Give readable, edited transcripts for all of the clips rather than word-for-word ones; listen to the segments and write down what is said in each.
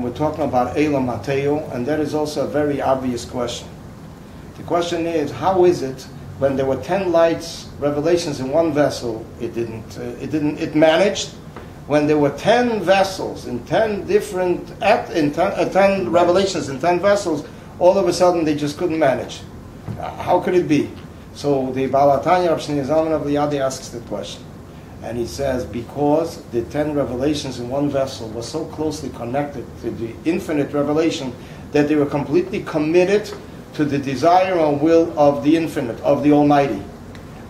We're talking about Elam Mateo, and that is also a very obvious question. The question is, how is it when there were 10 lights, revelations in one vessel, it managed? When there were 10 vessels in 10 different, 10 revelations in 10 vessels, all of a sudden they just couldn't manage. How could it be? So the Baal HaTanya, Rav Shneur Zalman of Liadi, asks the question. And he says, because the 10 revelations in one vessel were so closely connected to the infinite revelation that they were completely committed to the desire and will of the infinite, of the Almighty.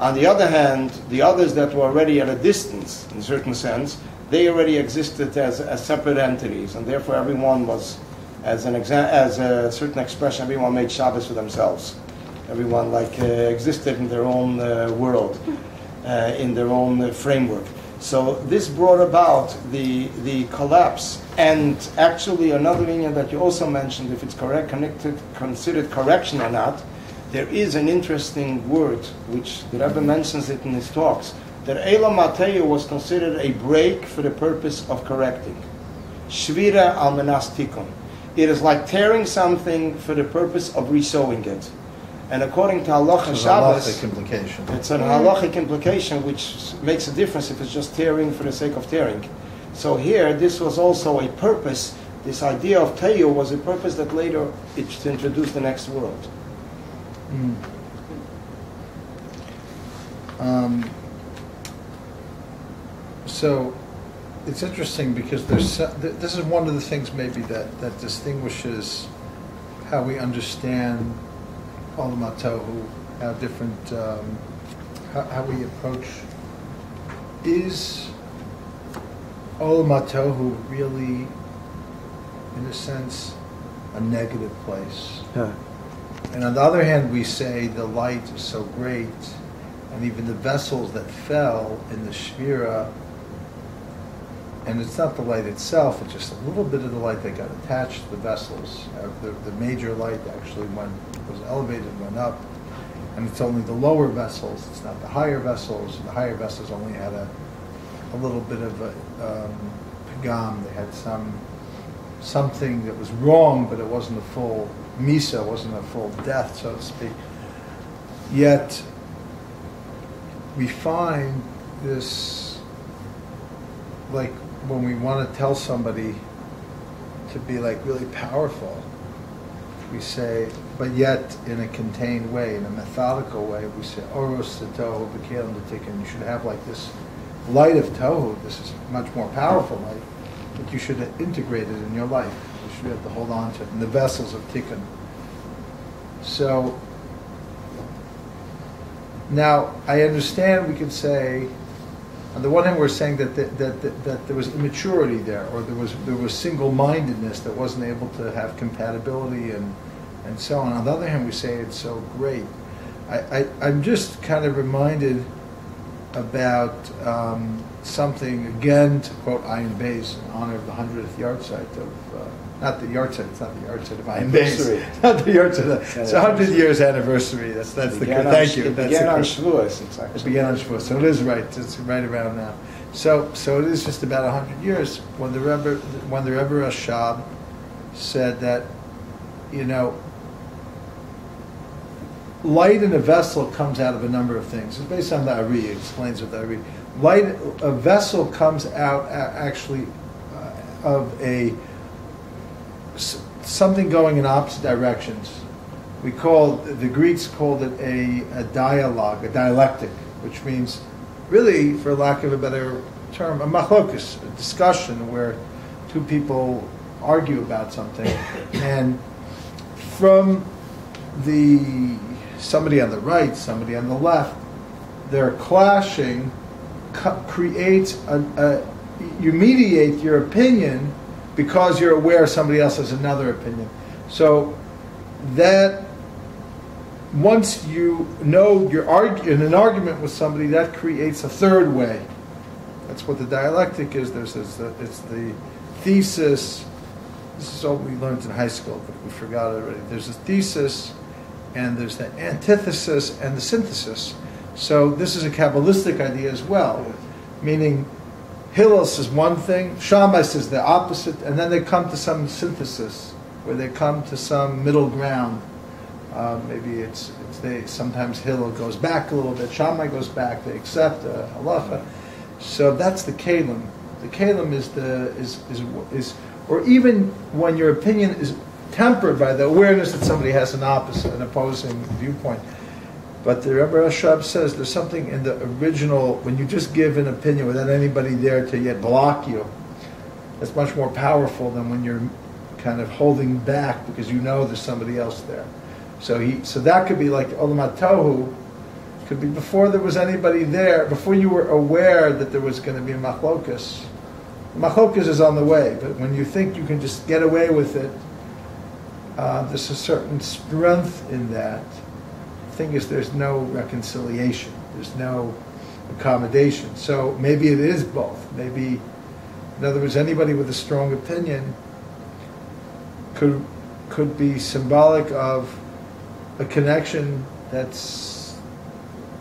On the other hand, the others that were already at a distance, in a certain sense, they already existed as separate entities, and therefore everyone was, as a certain expression, everyone made Shabbos for themselves. Everyone existed in their own world. In their own framework. So this brought about the collapse. And actually another union that you also mentioned, if it's considered correction or not, there is an interesting word, which the Rebbe mentions it in his talks, that Elam Mateo was considered a break for the purpose of correcting. Shvira al menas tikun. It is like tearing something for the purpose of resewing it. And according to Halacha Shabbos, it's an halachic implication which makes a difference if it's just tearing for the sake of tearing. So here, this was also a purpose. This idea of Teyu was a purpose that later it's to introduce the next world. So it's interesting because this is one of the things maybe that distinguishes how we understand Olam HaTohu, how different, how we approach. Is Olam HaTohu really, in a sense, a negative place? Yeah. And on the other hand, we say the light is so great, and even the vessels that fell in the Shvira, and it's not the light itself, it's just a little bit of the light that got attached to the vessels. The major light actually was elevated, went up, and it's only the lower vessels, it's not the higher vessels. The higher vessels only had a little bit of a pagam. They had something that was wrong, but it wasn't a full misa, wasn't a full death, so to speak. Yet, we find this, like, when we want to tell somebody to be really powerful, we say, but yet in a contained way, in a methodical way, we say, Oros to Tohu, B'Kelim to Tikkun. You should have this light of Tohu. This is much more powerful light, but you should integrate it in your life. You should have to hold on to it in the vessels of Tikkun. So now I understand we could say, on the one hand, we're saying that there was immaturity there, or there was single-mindedness that wasn't able to have compatibility and so on. On the other hand, we say it's so great. I'm just kind of reminded about something, again, to quote Ayin Beis, in honor of the 100th yahrzeit of, not the yahrzeit, it's not the yahrzeit of Ayin Beis. Not the yahrzeit, it's 100 years anniversary. That's the good, thank you. It began on Shavuos, exactly. It began on Shavuos, so it is right. It's right around now. So it is just about 100 years when the Rebbe Rashab said that, light in a vessel comes out of a number of things. It's based on the Ari. It explains what the Ari. A vessel comes out actually of something going in opposite directions. The Greeks called it a dialogue, a dialectic, which means, really, for lack of a better term, a machlokus, a discussion where two people argue about something, and from somebody on the right, somebody on the left, their clashing creates you mediate your opinion because you're aware somebody else has another opinion. So that once you know you're in an argument with somebody, that creates a third way. That's what the dialectic is. It's the thesis. This is all we learned in high school, but we forgot it already. There's a thesis, and there's the antithesis and the synthesis. So this is a Kabbalistic idea as well, meaning Hillel says one thing, Shammai says the opposite, and then they come to some synthesis, where they come to some middle ground. Maybe it's they. Sometimes Hillel goes back a little bit, Shammai goes back. They accept halacha. So that's the kalim. The kalim is, or even when your opinion is tempered by the awareness that somebody has an opposing viewpoint. But the Rebbe Rashab says there's something in the original, when you just give an opinion without anybody there to yet block you, that's much more powerful than when you're kind of holding back because you know there's somebody else there. So that could be like Olamat Tohu, could be before there was anybody there, before you were aware that there was going to be a machlokas. Machlokas is on the way, but when you think you can just get away with it, there's a certain strength in that. The thing is, there's no reconciliation. There's no accommodation. So maybe it is both. Maybe, in other words, anybody with a strong opinion could be symbolic of a connection that's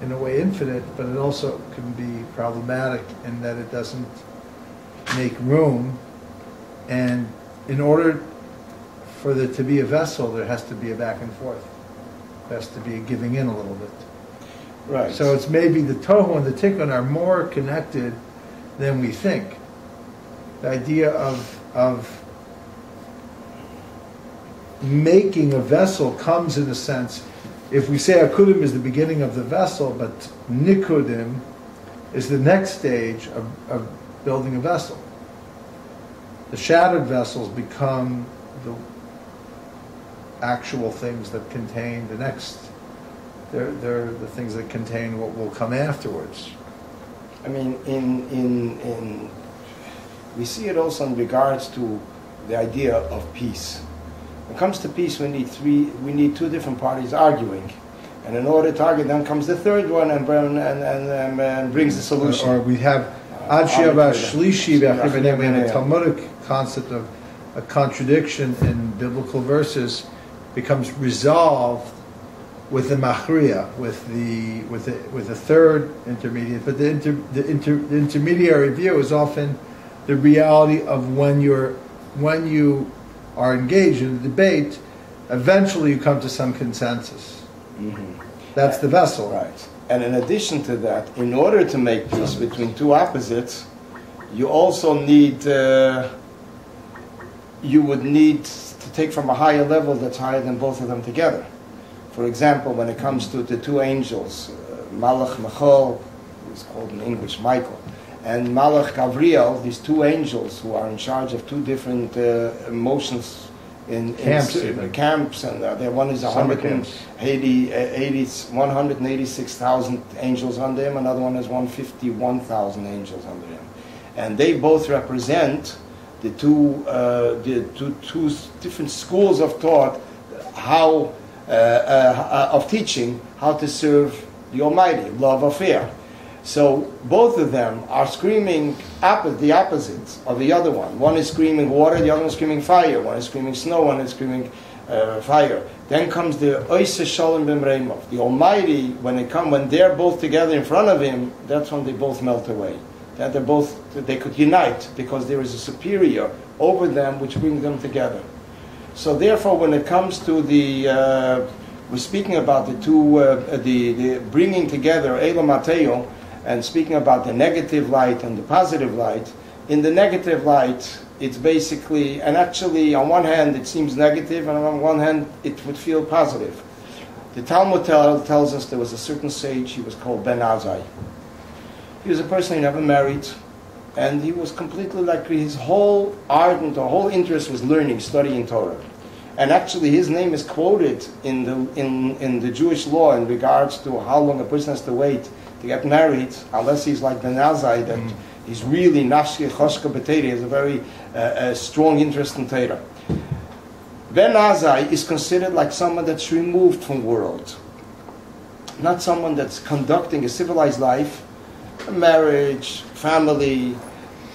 in a way infinite, but it also can be problematic in that it doesn't make room. And in order for there to be a vessel, there has to be a back and forth. There has to be a giving in a little bit. Right. So it's maybe the tohu and the tikkun are more connected than we think. The idea of making a vessel comes in a sense, if we say akudim is the beginning of the vessel, but nikudim is the next stage of building a vessel. The shattered vessels become the actual things that contain the next. They're the things that contain what will come afterwards. I mean, in we see it also in regards to the idea of peace. When it comes to peace, we need two different parties arguing, and in order to argue, then comes the third one and brings the solution. Or we have Ad Shiva Shlishi, we have a Talmudic concept of a contradiction in biblical verses becomes resolved with the machriya, with the third intermediate. But the intermediary view is often the reality of when you are engaged in a debate. Eventually, you come to some consensus. Mm-hmm. That's the vessel, right? And in addition to that, in order to make peace between two opposites, you also need. You would need to take from a higher level that's higher than both of them together. For example, when it comes to the two angels, Malach Michael, who's called in English Michael, and Malach Gabriel, these two angels who are in charge of two different emotions in camps, and one is 186,000 angels under him, another one has 151,000 angels under him, and they both represent the two different schools of thought, of teaching how to serve the Almighty, love or fear. So both of them are screaming the opposites of the other one. One is screaming water, the other one is screaming fire. One is screaming snow, one is screaming fire. Then comes the Oise Shalom B'Mreimov, the Almighty. When they're both together in front of Him, that's when they both melt away. That they could unite because there is a superior over them which brings them together. So therefore, when it comes to we're speaking about the two, the bringing together Elam Mateo, and speaking about the negative light and the positive light. In the negative light, it's basically, and actually on one hand it seems negative, and on one hand it would feel positive. The Talmud tells us there was a certain sage, he was called Ben Azai. He was a person who never married, and he was completely like his whole interest was learning, studying Torah. And actually his name is quoted in the Jewish law in regards to how long a person has to wait to get married, unless he's like Ben Azai, that he's really nafshi choshka b'teira, he has a very strong interest in Torah. Ben Azai is considered like someone that's removed from the world, not someone that's conducting a civilized life, a marriage, family,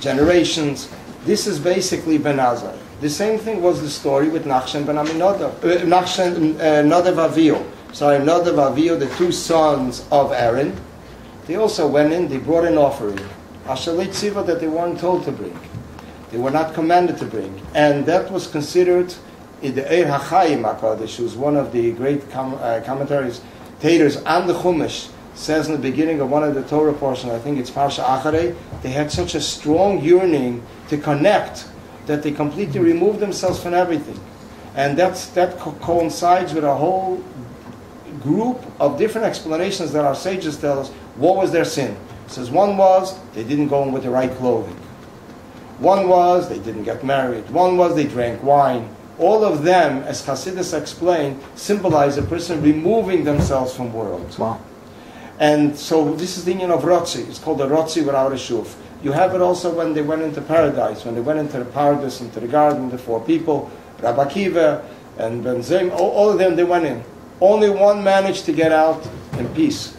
generations. This is basically Ben Azai. The same thing was the story with Nachshon ben Aminadav, Nadav Avihu. Nadav Avihu, the two sons of Aaron. They also went in, they brought an offering. Ashalit Tziva that they weren't told to bring. They were not commanded to bring. And that was considered in the Eir HaChaim HaKadosh, who's one of the great commentaries, taters on the Chumash, says in the beginning of one of the Torah portions, I think it's Parsha Acharei, they had such a strong yearning to connect that they completely removed themselves from everything. And that coincides with a whole group of different explanations that our sages tell us what was their sin. It says one was they didn't go in with the right clothing. One was they didn't get married. One was they drank wine. All of them, as Hasidus explained, symbolize a person removing themselves from world. Wow. And so this is the union of Rotzi. It's called a Rotzi without a Shuv. You have it also when they went into paradise, when they went into the paradise, into the garden, the four people, Rabbi Akiva and Ben Zim, all of them, they went in. Only one managed to get out in peace.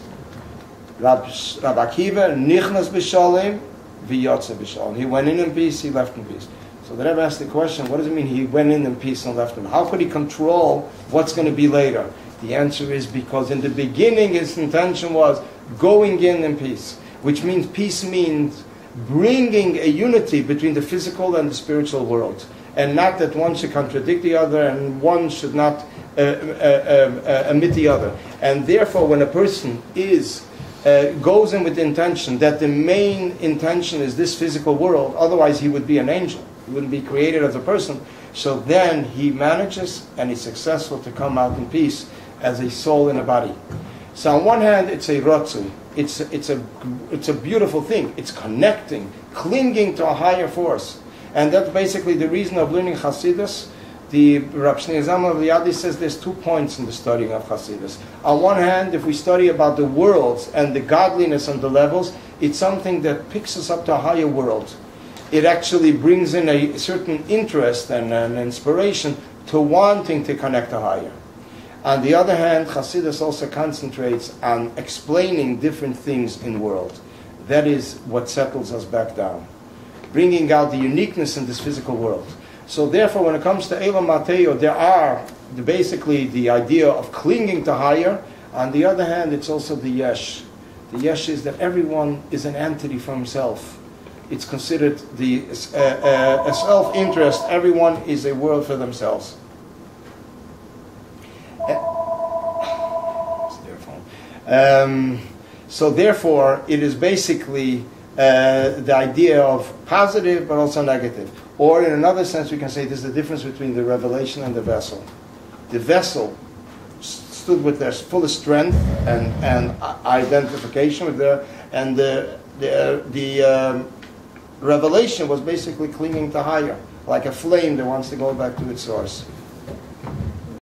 Rabbi Akiva, Nichnas b'shalom, v'yotze b'shalom. He went in peace, he left in peace. So the Rebbe asked the question, what does it mean he went in peace and left in? How could he control what's going to be later? The answer is because in the beginning his intention was going in peace, which means peace means bringing a unity between the physical and the spiritual world, and not that one should contradict the other and one should not omit the other. And therefore, when a person goes in with the intention that the main intention is this physical world, otherwise he would be an angel, he wouldn't be created as a person. So then he manages and he's successful to come out in peace as a soul in a body. So on one hand, it's a rotzu. It's a beautiful thing. It's connecting, clinging to a higher force. And that's basically the reason of learning Hasidus. The Rav Shneur Zalman of Liadi says there's 2 points in the studying of Hasidus. On one hand, if we study about the worlds and the godliness and the levels, it's something that picks us up to a higher world. It actually brings in a certain interest and an inspiration to wanting to connect to higher. On the other hand, Hasidus also concentrates on explaining different things in the world. That is what settles us back down, bringing out the uniqueness in this physical world. So therefore, when it comes to Elam Mateo, there are basically the idea of clinging to higher. On the other hand, it's also the yesh. The yesh is that everyone is an entity for himself. It's considered a self-interest. Everyone is a world for themselves. So therefore, it is basically the idea of positive but also negative. Or in another sense, we can say there's the difference between the revelation and the vessel. The vessel stood with their fullest strength and identification with the revelation was basically clinging to higher, like a flame that wants to go back to its source.